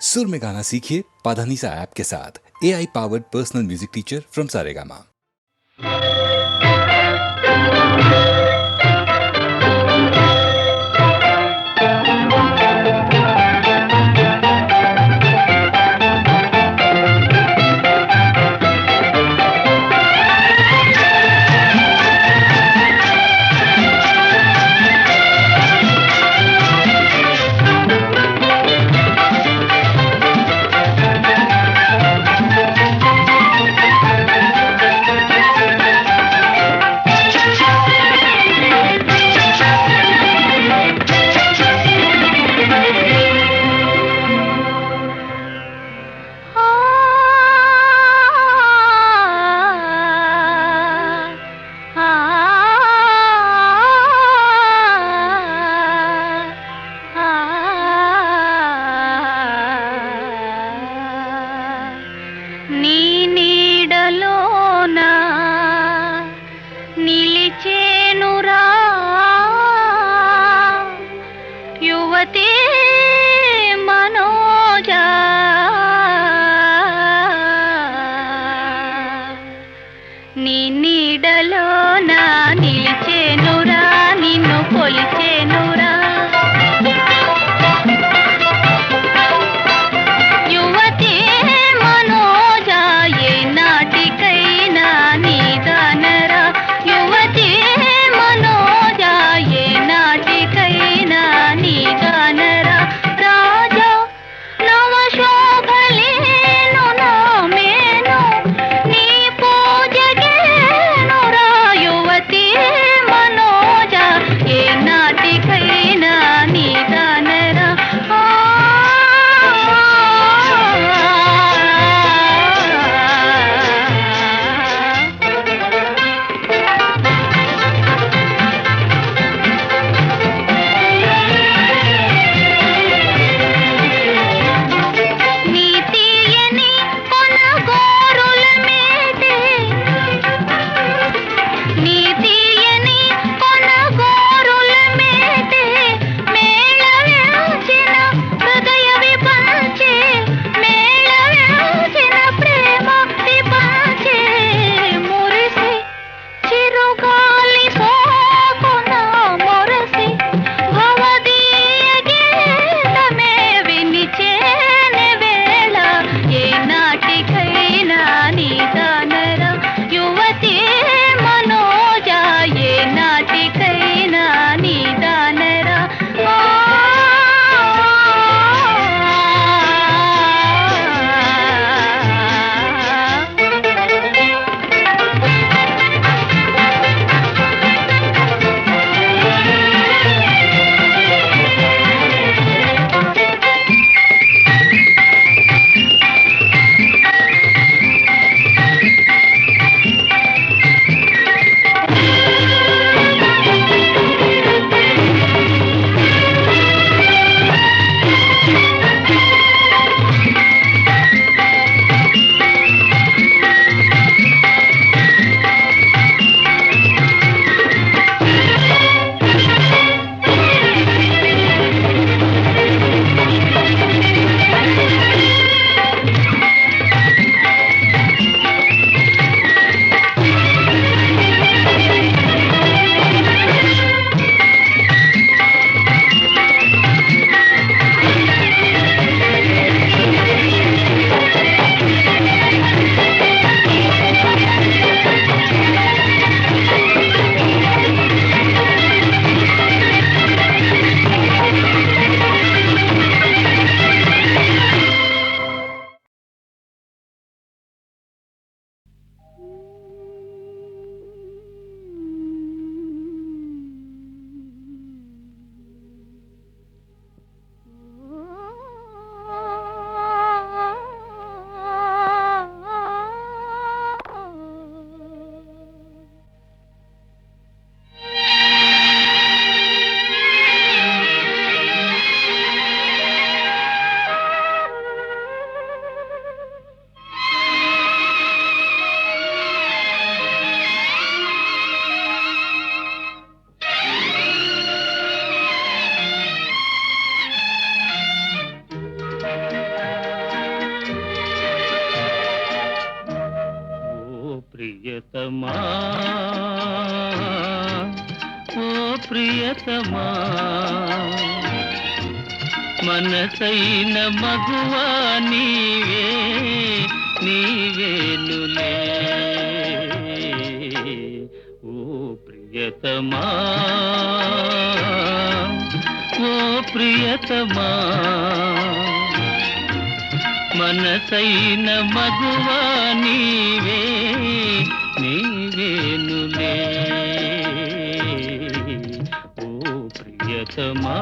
सुर में गाना सीखिए पाधानीसा ऐप के साथ। AI powered personal music teacher from Saregama. ప్రియతమా ఓ ప్రియతమా మనసైన మగువా నీవే నీవేనులే ఓ ప్రియతమా ఓ ప్రియతమా మనసైన మగువా నీవే నీవేనులే ఓ ప్రియతమా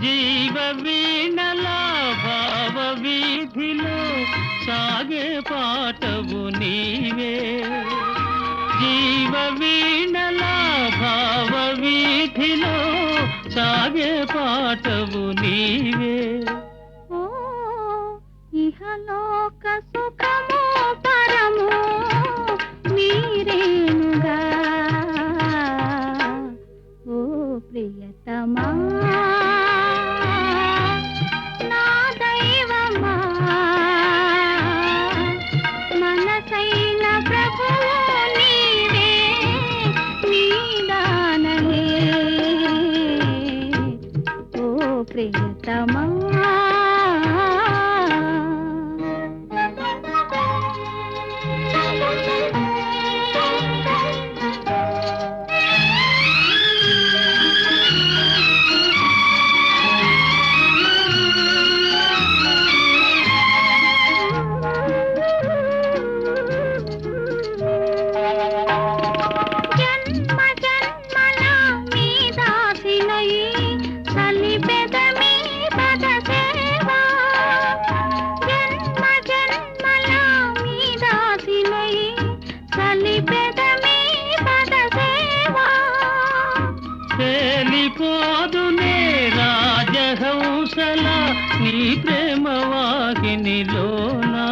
జీవ వీణలా భావ వీధిలో సాగే పాటవు నీవే జీవ వీణలా భావ వీధిలో సాగే పాటవు నీవే ఓ ఇహలోక సుఖము పరము మీరేనుగా ఓ ప్రియతమా నా దైవమా మనసైన ప్రభువు నీవే నీదానలే ఓ ప్రియతమా జన్మ జన్మల మీ దాసినై కలిపెద మీ పద సేవా జన్మ జన్మల మీ దాసినై కలిపెద మీ పద సేవా తేలిపోదునే రాజహంసల నీ ప్రేమ వాహినిలోనా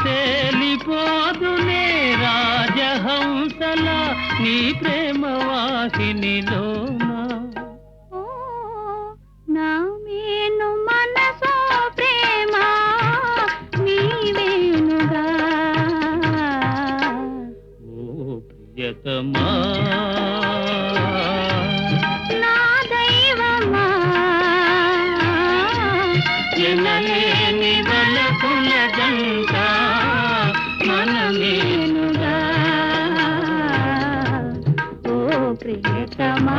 తేలిపోదునే రాజహంసల నీ ప్రేమ వాహినిలోనా ఓ నా మేను మనసో ప్రేమ నీవేనుగా ఓ ప్రియతమా నా దైవమా ఎనలేని వలపుల జంట మనమేనుగా ఓ ప్రియతమా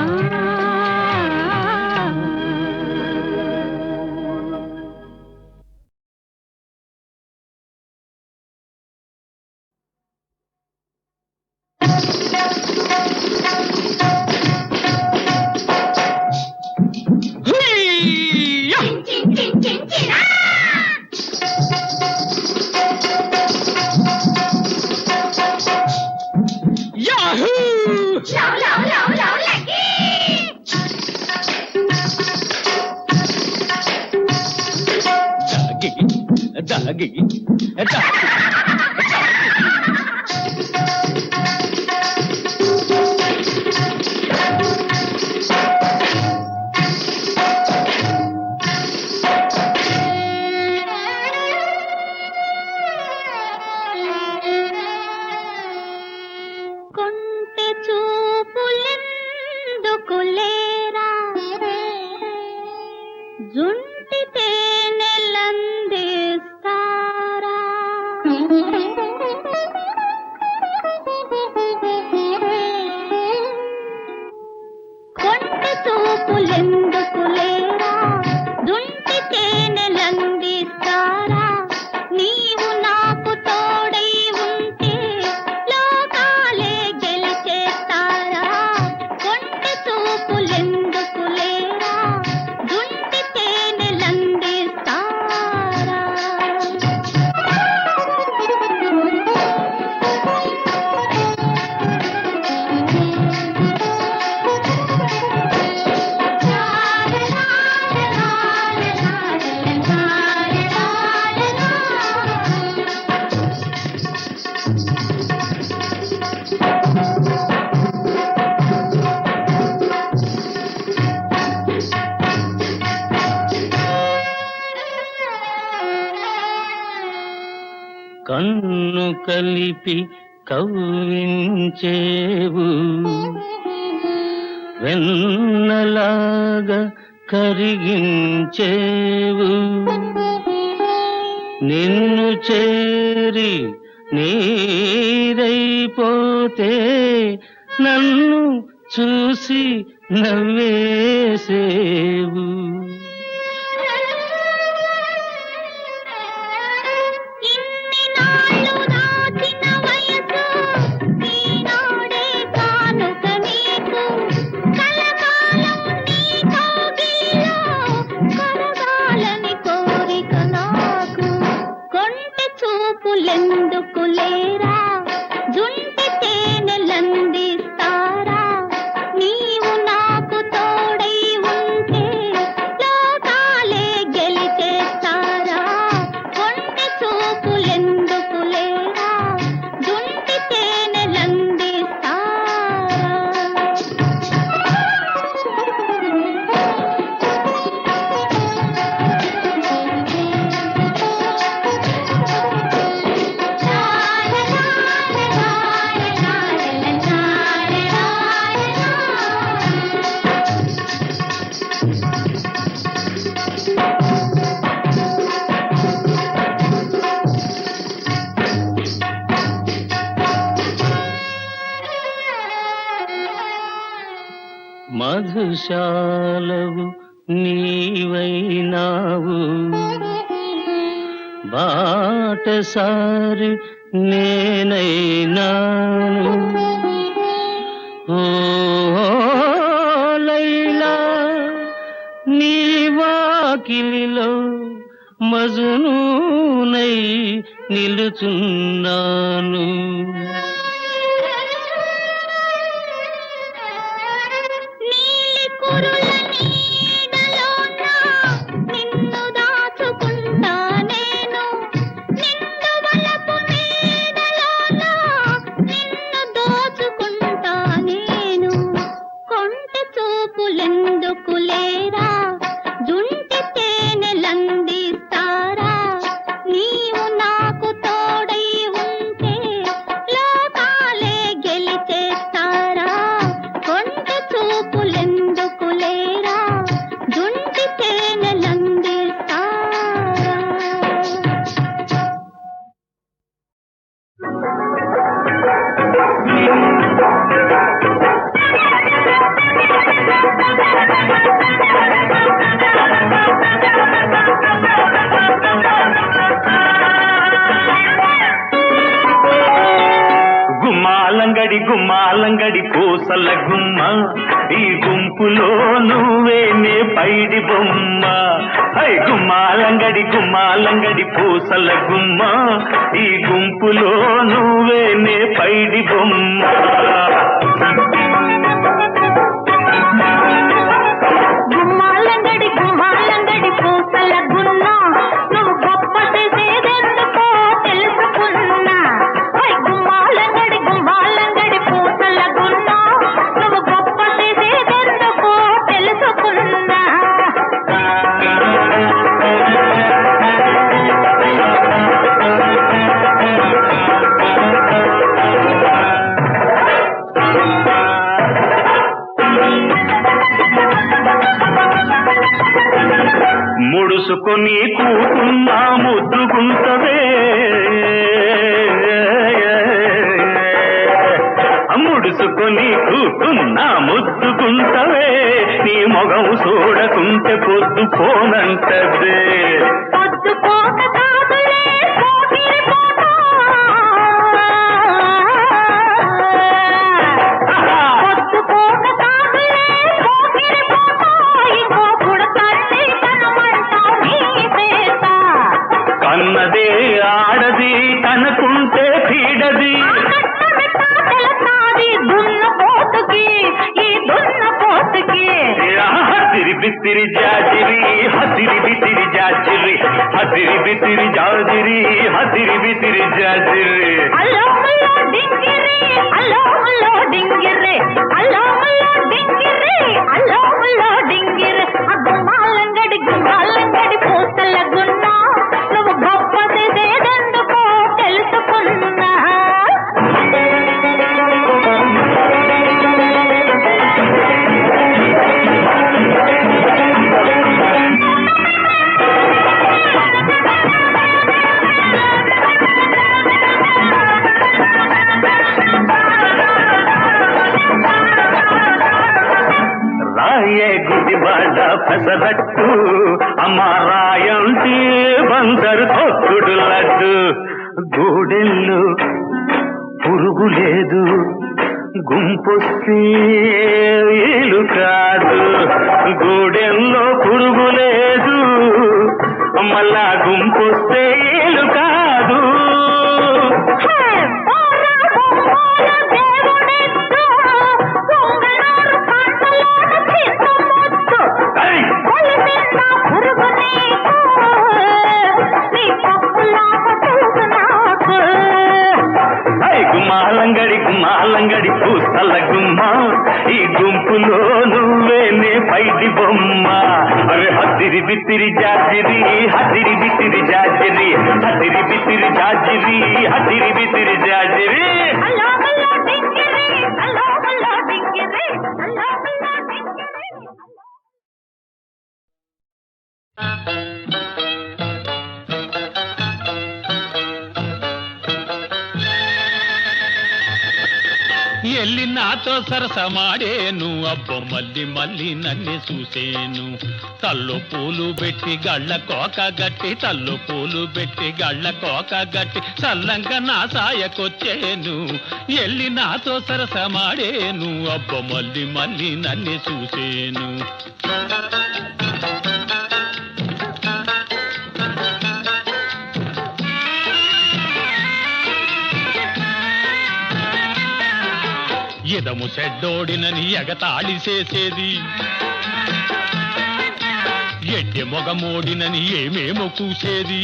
దాగి కొంటె చూపులెందుకులేరా జుంటి తేనెలందిస్తా కలిపి కవ్వించేవు వెన్నలాగా కరిగించేవు నిన్ను చేరి నీరైపోతే నన్ను చూసి నవ్వేసేవు ఇన్ని నాళ్ళు దాచిన వయసు ఈనాడే కానుక నీకు కలకాలం నీ కౌగిలిలో కరగాలని కోరిక నాకు కొంటె చూపులెందుకు లేరా జుంటి తేనెలందిస్తారా నీవు నాకు తోడై ఉంటే లోకాలే గెలిచేస్తారా కొంటె చూపులెందుకు లేరా జుంటి మధుశాలవు నీవైనావు బాటసారి నేనైనాను ఓ లైలా నీ వాకిలిలో మజనూనై నిలుచున్నాను నీలి కురుల నీడలోన నిన్ను దాచుకుంటా నేను నిన్ను వలపు నీడలోన నిన్ను దోచుకుంటా నేను కొంటె చూపులెందుకు లేరా జుంటి తేనెలందిస్తారా నీవు నాకు తోడై ఉంటే లోకాలే గెలిచేస్తారా కొంటె చూపులెందుకు లేరా జుంటి తేనెలందిస్తారా గుమ్మాలంగడి గుమ్మాలంగడి పూసల గుమ్మ ఈ గుంపులో నువ్వేనే పైడి బొమ్మ ఐ గుమ్మాలంగడి గుమ్మాలంగడి పూసల గుమ్మ ఈ గుంపులో నువ్వేనే పైడి బొమ్మ గుమ్మాలంగడి గుమ్మాలంగడి పూసల గున్న నువ్వు గొప్ప చేసేదెందుకో తెలుసుకున్నా గుమ్మాలంగడి గుమ్మాలంగడి పూసల గున్న నువ్వు గొప్ప చేసేదెందుకో తెలుసుకున్నా ముడుసుకొని కూతున్నా ముద్దుకుంటవే ముడుసుకొని కూతున్నా ముద్దుకుంటవే నీ మొగం చూడకుంటే పొద్దు పోనంటదే పొద్దుపోక కాదులే పోకిరి పోట పొద్దుపోక కాదులే పోకిరి పోట ఇంకో పుడతాన్ని కనమంటావు నీ పేట కన్నదే ఆడది కనుకుంటే పీడది తెలుసాది దున్నపోతుకి ఈ దున్నపోతుకి హసిరి బిత్తిరి జాజిరి హసిరి బిత్తిరి జాజిరి హసిరి బిత్తిరి జాజిరి హసిరి బిత్తిరి జాజిరి అల్లో ముల్లో డింగిరి అల్లో ముల్లో డింగిరి అల్లో ముల్లో డింగిరి అల్లో ముల్లో డింగిరి గుమ్మాలంగడి గుమ్మాలంగడి పూసల గున్నా నువ్వు గొప్ప చేసేదెందుకో తెలుసుకున్నా పెసరట్టు అమ్మారాయంటి బందరు తొక్కుడు లడ్డు గూడెల్లో పురుగు లేదు గుంపొస్తే వీలు కాదు గూడెల్లో పురుగు లేదు మళ్ళా గుంపొస్తే వీలు కాదు గుమ్మాలంగడి పూసల గుమ్మ ఈ గుంపులో నువ్వేనే పైటి బొమ్మ అరే హద్దిరి బిత్తిరి జాజిరి హద్దిరి బిత్తిరి జాజిరి హద్దిరి బిత్తిరి జాజిరి హద్దిరి బిత్తిరి జాజిరి ఎల్లి నాతో సరసమాడేను అబ్బో మళ్ళీ మళ్ళీ నన్ను చూసేను తల్లు పూలు పెట్టి గళ్ళ కోక గట్టి తల్లు పూలు పెట్టి గళ్ళ కోక గట్టి చల్లంగా నా సాయకొచ్చేను ఎల్లి నాతో సరసమాడేను అబ్బో మళ్ళీ మళ్ళీ నన్ను చూసేను ఎదము చెడ్డోడినని ఎగతాళి చేసేది ఎడ్డె మొగమోడినని ఏమేమో కూసేది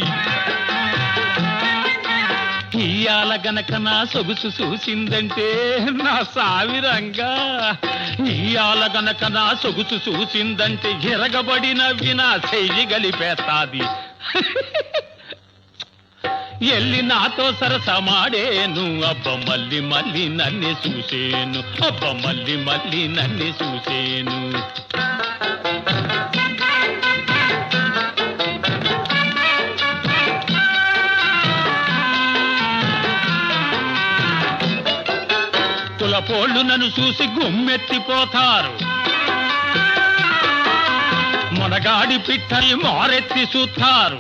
ఇయాల గనక నా సొగుసు చూసిందంటే నా సావిరంగా ఇయాల గనక నా సొగుసు చూసిందంటే ఎరగబడి నవ్వి నా చెయ్యి గలిపేస్తాది ఎల్లి నాతో సరసమాడేను అబ్బ మళ్ళీ మళ్ళీ నన్ను చూసేను అబ్బ మళ్ళీ మళ్ళీ నన్ను చూసేను కులపోళ్ళు నన్ను చూసి గుమ్మెత్తిపోతారు మొనగాడి పిట్టని మారెత్తి చూస్తారు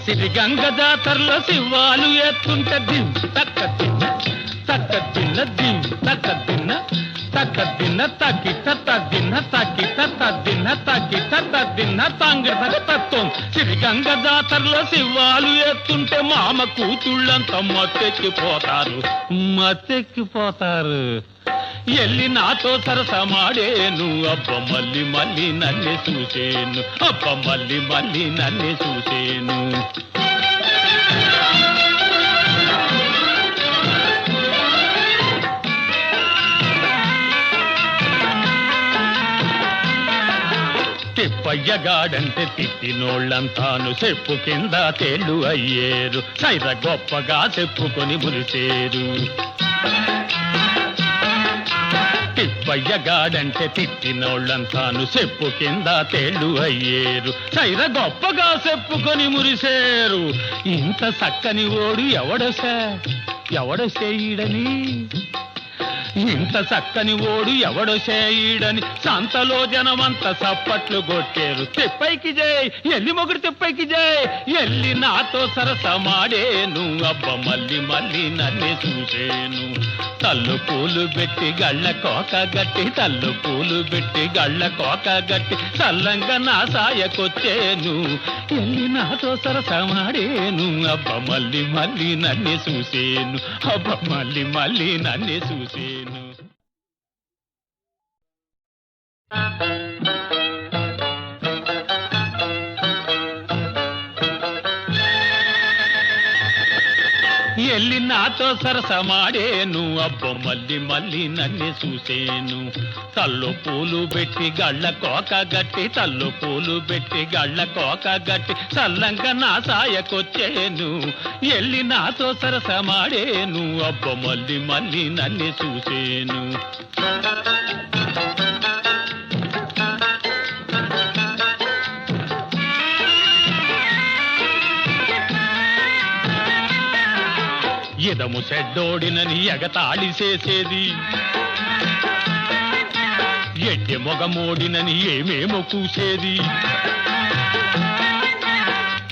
సిరిగంగ జాతరలో శివాలు ఎత్తుంటే దిం తక్క తిన్న తక్క తిన్న దిం తక్క తిన్న తక్క తిన్న తక్కిట తద్దిన్న తక్కిట తద్దిన్న తక్కిట తద్దిన్న తంగిట తత్వం సిరిగంగ జాతరలో శివాలు ఎత్తుంటే మామ కూతుళ్ళంతా మత్తెక్కిపోతారు ఎల్లి నాతో సరసమాడేను అబ్బ మళ్ళీ మళ్ళీ నన్ను చూసేను అబ్బ మళ్ళీ మళ్ళీ నన్ను చూసేను తిప్పయ్యగాడంటే తిట్టినోళ్ళంతాను చెప్పు కింద తేళ్ళు అయ్యేరు సైర గొప్పగా చెప్పుకొని మురిసేరు తిప్పయ్యగాడంటే తిట్టినోళ్ళంతాను చెప్పు కింద తేళ్ళు అయ్యేరు సైర గొప్పగా చెప్పుకొని మురిసేరు ఇంత చక్కని ఓడు ఎవడసేయడని ఇంత చక్కని ఓడు ఎవడసేయడని సంతలో జనమంత చప్పట్లు కొట్టేరు తిప్పైకి జై ఎల్లి మొగుడు తిప్పైకి జై ఎల్లి నాతో సరసమాడేను అబ్బ మళ్ళీ మళ్ళీ నన్ను చూసేను తల్లు పూలు పెట్టి గళ్ళ కోక గట్టి తల్లు పూలు పెట్టి గళ్ళ కోక గట్టి చల్లంగా నా సాయకొచ్చేను ఎల్లి నాతో సరసమాడేను అబ్బ మళ్ళీ మళ్ళీ నన్ను చూసేను అబ్బ మళ్ళీ మళ్ళీ నన్ను చూసేను ఎల్లి నాతో సరసమాడేను అబ్బో మళ్ళీ మళ్ళీ నన్ను చూసేను తల్లు పూలు పెట్టి గళ్ళ కోక గట్టి తల్లు పూలు పెట్టి గళ్ళ కోక గట్టి చల్లంగా నా సాయకొచ్చేను ఎల్లి నాతో సరసమాడేను అబ్బో మళ్ళీ మళ్ళీ నన్ను చూసేను ఎదము చెడ్డోడినని ఎగతాళి చేసేది ఎడ్డి మధ్య మొగమోడినని ఏమేమో కూసేది.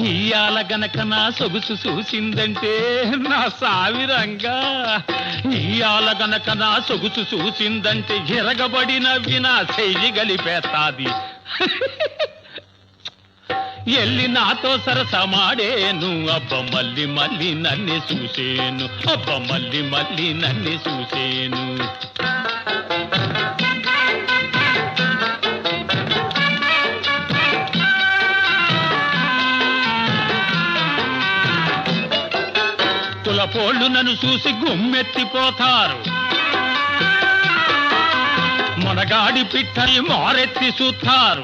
ఇయాల గనక నా సొగుసు చూసిందంటే నా సావిరంగా, ఇయాల గనక నా సొగుసు చూసిందంటే ఎరగబడి నవ్వి నా చెయ్యి గలిపేస్తాది. ఎల్లి నాతో సరసమాడేను, అబ్బ మళ్ళీ మళ్ళీ నన్నే చూసేను, అబ్బ మళ్ళీ మళ్ళీ నన్నే చూసేను. కులపోళ్ళు నన్ను చూసి గుమ్మెత్తిపోతారు, మొనగాడి పిట్టని మారెత్తి చూస్తారు.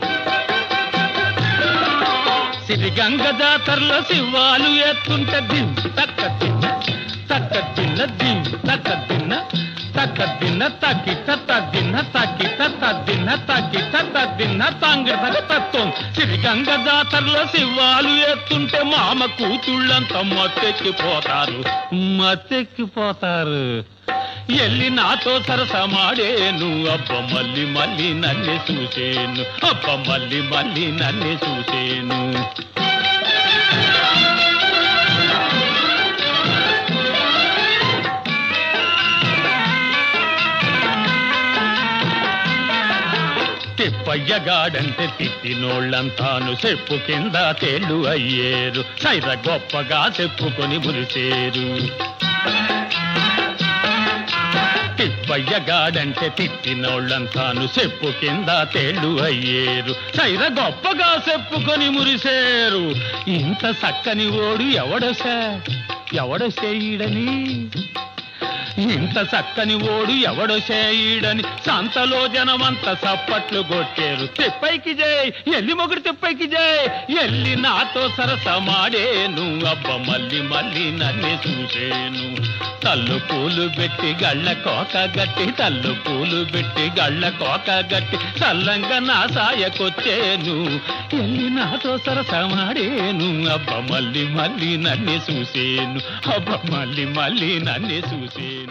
సిరిగంగ జాతరలో శివాలు ఎత్తుంటే దిం తక్క తిన్న తక్క తిన్న దిం తక్క తిన్న తక్క తిన్న తక్కిట తద్దిన్న తక్కిట తద్దిన్న తక్కిట తద్దిన్న తాంగిట తత్వం. సిరిగంగ జాతరలో శివాలు ఎత్తుంటే మామ కూతుళ్ళంతా మత్తెక్కిపోతారు, మత్తెక్కిపోతారు. ఎల్లి నాతో సరసమాడేను, అబ్బ మళ్ళీ మళ్ళీ నన్నే చూసేను, అబ్బ మళ్ళీ మళ్ళీ నన్నే చూసేను. తిప్పయ్యగాడంటే తిట్టినోళ్ళంతాను చెప్పు కింద తేళ్ళు అయ్యేరు, సైర గొప్పగా చెప్పుకొని మురిసేరు. తిప్పయ్యగాడంటే తిట్టినోళ్ళంతాను చెప్పు కింద తేళ్ళు అయ్యేరు, సైర గొప్పగా చెప్పుకొని మురిసేరు. ఇంత చక్కని ఓడు ఎవడొసేయడని, ఇంత చక్కని ఓడు ఎవడొసేయడని సంతలో జనమంతా చప్పట్లు కొట్టేరు. తిప్పైకి జై, ఎల్లి మొగుడు తిప్పైకి జై, ఎల్లి నాతో సరసమాడేను, అబ్బ మళ్ళీ మళ్ళీ నన్నే చూసేను. తల్లు పూలు పెట్టి గళ్ళ కోక గట్టి, తల్లు పూలు పెట్టి గళ్ళ కోక గట్టి, చల్లంగా నా సాయకొచ్చేను, ఎల్లి నాతో సరసమాడేను, అబ్బ మళ్ళీ మళ్ళీ నన్నే చూసేను, అబ్బ మళ్ళీ మళ్ళీ నన్నే చూసేను.